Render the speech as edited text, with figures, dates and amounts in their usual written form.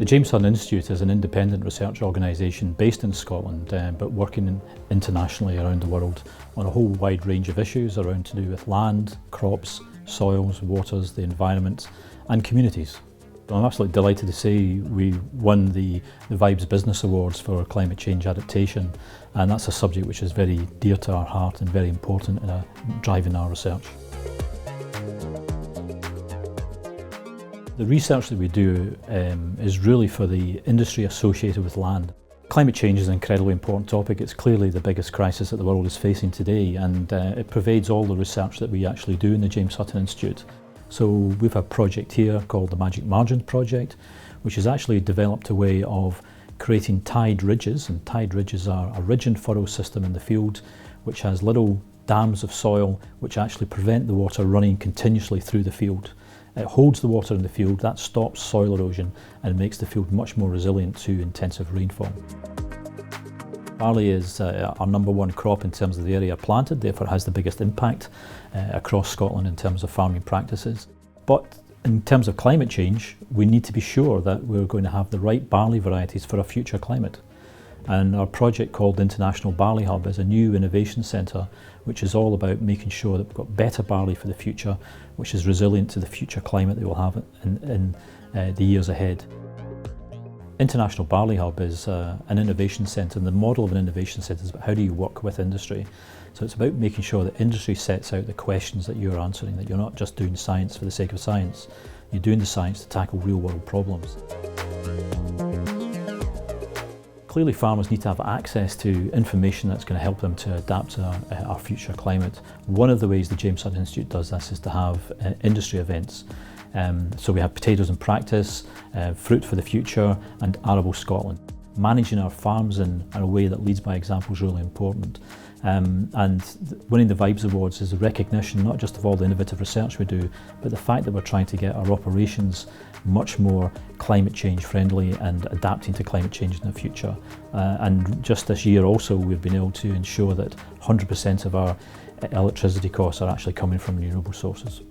James Hutton Institute is an independent research organisation based in Scotland but working internationally around the world on a whole wide range of issues around to do with land, crops, soils, waters, the environment and communities. I'm absolutely delighted to say we won the Vibes Business Awards for climate change adaptation, and that's a subject which is very dear to our heart and very important in driving our research. The research that we do is really for the industry associated with land. Climate change is an incredibly important topic. It's clearly the biggest crisis that the world is facing today, and it pervades all the research that we actually do in the James Hutton Institute. So we've a project here called the Magic Margin Project, which has actually developed a way of creating tide ridges, and tide ridges are a ridge and furrow system in the field which has little dams of soil which actually prevent the water running continuously through the field. It holds the water in the field, that stops soil erosion and makes the field much more resilient to intensive rainfall. Barley is our number one crop in terms of the area planted, therefore it has the biggest impact across Scotland in terms of farming practices. But in terms of climate change, we need to be sure that we're going to have the right barley varieties for a future climate. And our project called the International Barley Hub is a new innovation centre which is all about making sure that we've got better barley for the future, which is resilient to the future climate that we'll have in the years ahead. International Barley Hub is an innovation centre, and the model of an innovation centre is about how do you work with industry. So it's about making sure that industry sets out the questions that you're answering, that you're not just doing science for the sake of science, you're doing the science to tackle real world problems. Clearly farmers need to have access to information that's going to help them to adapt to our future climate. One of the ways the James Hutton Institute does this is to have industry events. So we have Potatoes in Practice, Fruit for the Future and Arable Scotland. Managing our farms in a way that leads by example is really important. And winning the Vibes Awards is a recognition not just of all the innovative research we do, but the fact that we're trying to get our operations much more climate change friendly and adapting to climate change in the future. And just this year also we've been able to ensure that 100% of our electricity costs are actually coming from renewable sources.